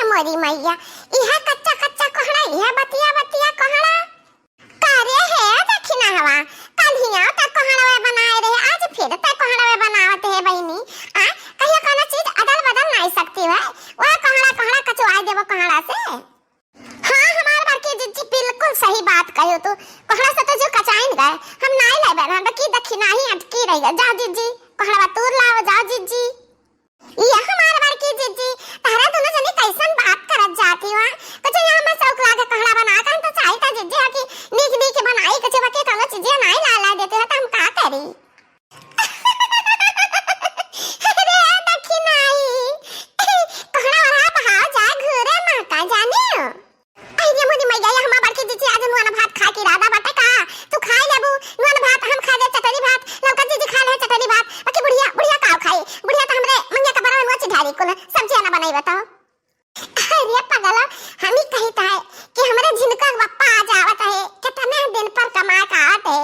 मोरी मैया इहा कच्चा कच्चा कोहड़ा इहा बतिया बतिया कोहड़ा कार्य है दक्षिणा हवा कल हिया तक कोहड़ा बनाए रहे आज फिर तक कोहड़ा बनावत है बहनी आ कहियो कोनो चीज अदल बदल नहीं सकती है वो कोहड़ा कचवाई देबो कोहड़ा से। हां हमार बाकी जिज्जी बिल्कुल सही बात कहो तू कोहड़ा से तो जो कचाइन गए हम नहीं ले बना बाकी दक्षिणा ही अटकी रही है। जा जिज्जी कोहड़ा तूर लाओ जाओ जिज्जी ये हमार बाकी जिज्जी तारा दोनों जने कैसन बात करत जाती हो कुछ यहां में चौक लागे कोहड़ा बना कर तो चाहिए था जिज्जी कि नीक नीक बनाई कुछ बाकी कोनो चीजें नहीं ला देते हो तो हम का करी। अरे दक्षिणाई कोहड़ा वाला भाव जा घरे मां का जाने आई ये मोदी मैया ये हमार बाकी जिज्जी आज नुआना भात खा के इरादा बाटे का तू खाई लेबू नुआना भात हम खा दे चटनी भात लौका जिज्जी खा ले चटनी भात बाकी बुढ़िया बुढ़िया का खाई बुढ़िया तो हमरे मंगे का बड़ा नुआ चिढ़ारी को सब्जी ना बनाई बताओ। अरे पगला हम ही कहता है कि हमरे झिनका पप्पा आ जावत है कितने दिन पर कमा का आते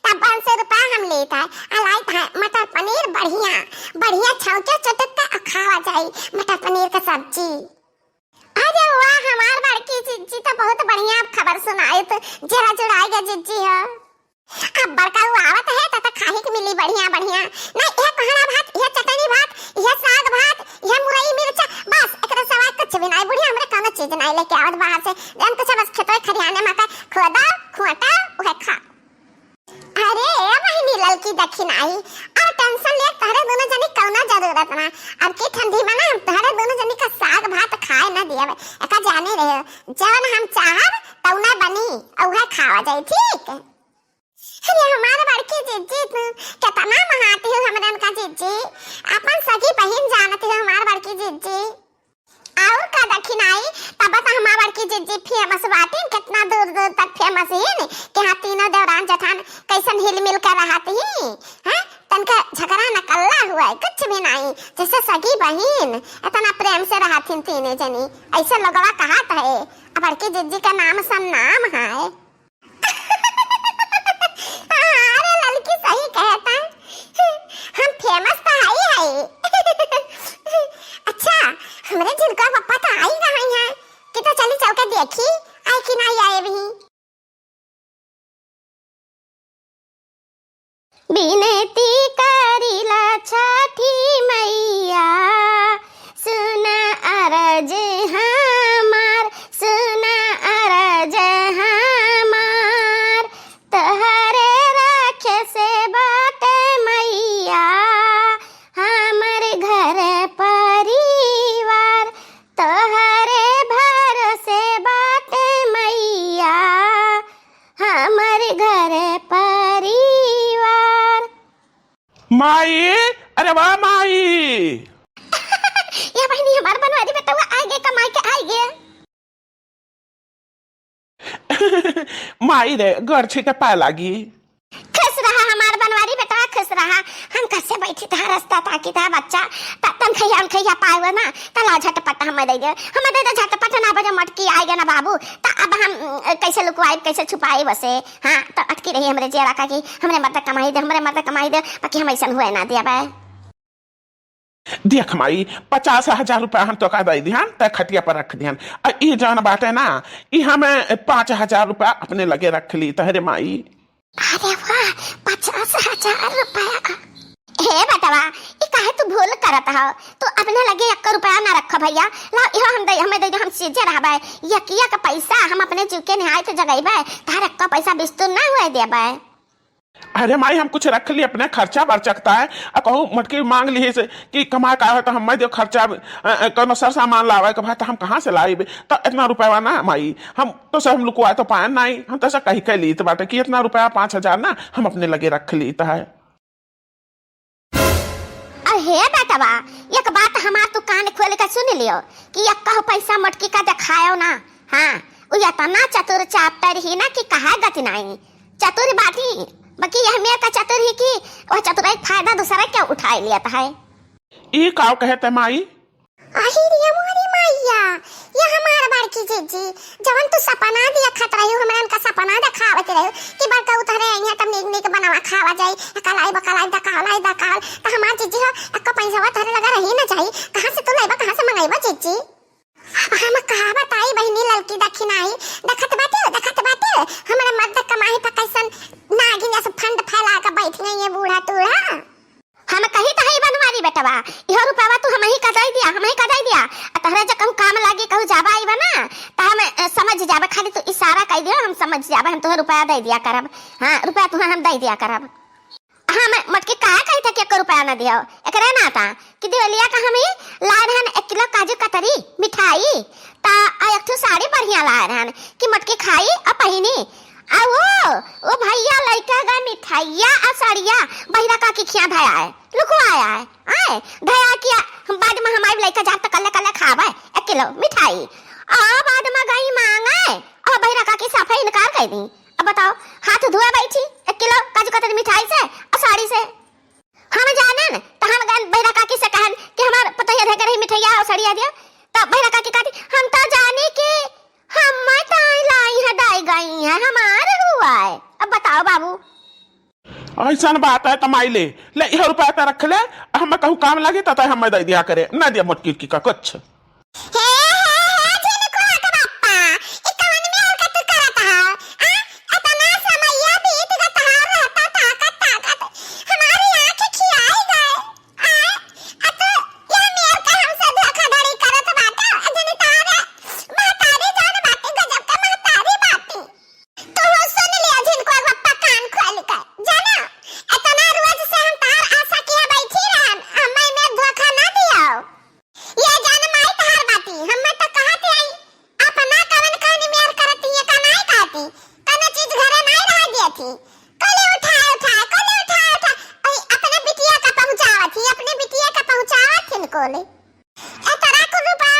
तब 500 रुपया हम लेता है अलाई था मटर पनीर बढ़िया बढ़िया छौके चटक खावा जाए मटर पनीर का सब्जी। अरे वाह हमार बड़की जिज्जी तो बहुत बढ़िया खबर सुनाई तो जरा जुड़ाएगा जिज्जी है अब बड़का आवत है तो खाही के मिली बढ़िया बढ़िया नहीं ये कोहड़ा भात ये चटनी भात ये साग भात ये मुरई मिर्चा बस एकरा सवा कुछ भी नहीं बुढ़िया हमरे कोनो चीज नहीं लेके आवत बाहर से जन कुछ बस खेतों खरियाने में का खोदा खुआटा उहे खा। अरे बहनी ललकी दक्षिणाई और टेंशन ले तारे दोनों जनी कौना जरूरत ना अब की ठंडी में ना तारे दोनों जनी का साग भात खाए ना दिया एका जाने रहे जवन हम चाहब तौना बनी उहे खावा जाए ठीक। अरे हमारे बड़की जिज्जी कितना महाती हो हमरन का जिज्जी अपन सगी बहन जानती हो हमारे बड़की जिज्जी और का दक्षिणाई तब तो हमारे बड़की जिज्जी फेमस बाटी कितना दूर दूर तक फेमस है कि हाँ तीनों देवरान जठान कैसन हिल मिल कर रहती हैं तनका झगड़ा न कल्ला हुआ है कुछ भी नहीं जैसे सगी बहन इतना प्रेम से रहती तीनों जनी ऐसे लोगवा कहत है बड़की जिज्जी का नाम सन नाम है। सही कहता हम फेमस तो है अच्छा हमरे जिनका पप्पा तो आई रहा है कि तो चली चौके देखी आई कि नहीं आए भी बिनती करीला छठी मैया सुना अरज हमार सुना अरज हमार तहरे से बाटे मैया हमर घर परिवार तोहरे भरोसे बाटे मैया हमर घर परिवार। माई अरे वाह माई ये बहनी हमार बनवारी बेटा आ गए कमाई के आ गए। माई रे गरछी के पाए लागी खुश रहा हम कैसे बैठी था रास्ता ताकि था बच्चा तन खैया पाए ना तला झटपट हम दे झटपट ना बजे मटकी आएगा ना बाबू तो अब हम कैसे लुकवाई कैसे छुपाई बसे हाँ तो अटकी रही हमरे जेरा का कि हमरे मर्द कमाई दे बाकी हम ऐसा हुए ना दिया भाई देख माई 50,000 रुपया हम तो का दे दिहन त खटिया पर रख दिहन ये जान बाटे ना ये हमें 5,000 रुपया अपने लगे रख ली तहरे माई। अरे वाह 50,000 रुपया हे बेटवा ये काहे तू भूल करत हो तो अपने लगे 1 रुपया ना रखो भैया ला इहो हमें दे हम सीधे रहबे यकिया का पैसा हम अपने चुके निहाय तो जगैबे तार का पैसा बिस्तुर ना हुए देबे। अरे माई हम कुछ रख ली अपने खर्चा बरचकता है कहूँ मटकी मांग ली से कि कमा का है तो हम दे खर्चा कोनो सर सामान लावे के भाई तो हम कहाँ से लाइबे तो इतना रुपया ना माई हम तो सब हम लुकवाए तो पाए नहीं हम तो कही कह ली तो बाटे कि इतना रुपया 5,000 ना हम अपने लगे रख ली तो है। हे बेटवा एक बात हमार तू कान खोल के सुन लियो कि एक कहो पैसा मटकी का दिखायो ना हाँ वो इतना चतुर चाप्टर ही ना कि कहा गति नहीं चतुर बाटी बाकी यह मेरे का चतुर ही की वह चतुराई फायदा दूसरा क्या उठा लिया है ये का कहते माई अहिरिया मोरी मैया ये हमारा बड़की जिज्जी जवन तू सपना दिया खत रही हमरा उनका सपना दिखावत रही कि बड़का उतरे यहाँ तब नीक नीक बनावा खावा जाई कलाई दकाल तो हमार जिज्जी हो एक पैसा थारे लगा रही ना चाहिए कहां से तू लाइबा कहां से मंगाइबा जिज्जी हम कहा बताई बहनी ललकी दखिनाई देखत बाटे हमारा मर्द कमाई पर कैसन नागिन जैसे फंड फैला के बैठ गई है बूढ़ा तूढ़ा। हम कही तो है बनवारी बेटवा इहो रुपवा तू हम ही कजाई दिया तहरा जब कहूं काम लागी कहूं जाबा आईबा ना त हम समझ जाबे खाली तू इशारा कह दियो हम समझ जाबे हम तोहे रुपया दे दिया करब। हां रुपया तू हम दे दिया करब। हां मैं मटके का कही था कि 1 रुपया ना दियो एकरे ना था कि दिवलिया का हम लाए रहन 1 किलो काजू कतरी मिठाई ता आ एक ठो साड़ी बढ़िया लाए रहन कि मटके खाई आ पहिनी आ वो भैया लड़का का मिठाइया आ साड़िया बहिरा का की खिया धया है लुकवाया है आए धया किया हम बाद में हमारे लड़का जात तो कल्ले खावे 1 किलो मिठाई आ बाद में गई मांगे आ बहिरा का की सफाई इनकार कर दी। अब बताओ हाथ धोए बैठी 1 किलो काजू कतरी मिठाई से और साड़ी से हम जानन तो हम गन बहिरा का की से कहन कि हमार पता है घर मिठाइया और साड़िया दिया तो बहिरा का की कहती हम तो जाने कि हम तो लाई है दाई गई है हमारे हुआ है। अब बताओ बाबू ऐसा बात है तमाई ले यह रुपया तो रख ले हम कहूँ काम लगे तो हम दे दिया करे ना दिया मोटकी की का कुछ जिनको का बाप्पा ई कवन में और कत करत है अतना समयया बीत गता रहता ताकत हमारी आंखें खियाई गए आ तो ये मेर का हमसे धोखाधड़ी करत बाटे अजनी तारे महतारी जान बाटे गजब का महतारी बाटे तो सुन लिया जिनको बाप्पा कान खोल के जाना इतना रोज से हम तार आशा किया बैठी रहन हमें में धोखा ना दियो ये जान माई तहार बाती हम तो कहते आई अपना कवन कहनी मेर करती है का नहीं कहती कने चीज घरे नहीं रह दिए थी कले उठा ओए अपने बिटिया का पहुंचावत थी अपने बिटिया का पहुंचावत थी कोले ए तोरा को रुपया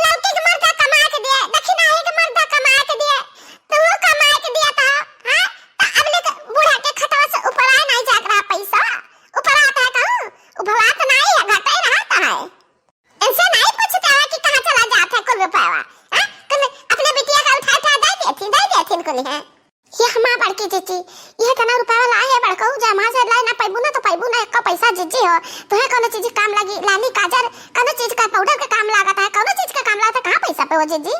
लौटी के मर्दा कमा के दिए दक्षिणाई के मर्दा कमा के दिए तू कमा के दिया था हां तो अब ले बूढ़ा के खतवा से ऊपर आ नहीं जाग रहा पैसा ऊपर आता है कहूं उभला तो नहीं है घटा ही रहता है ऐसे नहीं पूछता है कि कहां चला जाता है कुल रुपया हां अपने बिटिया का उठा दे देती इनको है ये हमार बड़की जीजी ये तना रुपया लाए है बड़का जमा से लाए ना पैबू ना एक पैसा जीजी हो तो है कोनो चीज काम लगी लाली काजर कोनो चीज का पाउडर का काम लागत है कोनो चीज का काम लागत है कहां पैसा पे हो जीजी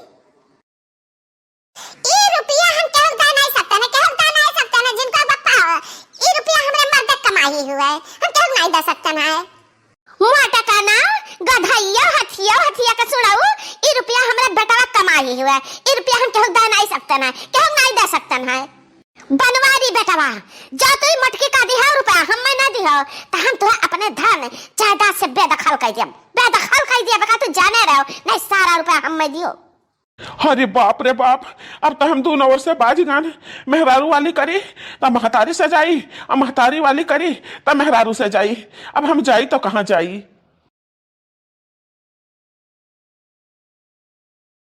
ये रुपया हम केहू दे नहीं सकते ना जिनका बापा ये रुपया हमरे मर्द कमाई हुआ है हम केहू नहीं दे सकते ना मोटा का ना गधैया हथिया का सुनाऊ ई रुपया हमरा बेटा कमाई हुआ है ई रुपया हम केहू दे नहीं सकते ना केहू नहीं दे सकते ना बनवारी बेटवा जा तू मटकी का दिहा रुपया हम ना दिहो त हम तो अपने धन जायदाद से बेदखल कर दिया बका तू जाने रहो नहीं सारा रुपया हम में दियो। अरे बाप रे बाप अब तो हम 2 नंबर से बाज गाने मेहरारू वाली करी तो महतारी से जाई और महतारी वाली करी तो मेहरारू से जाई अब हम जाई तो कहाँ जाई।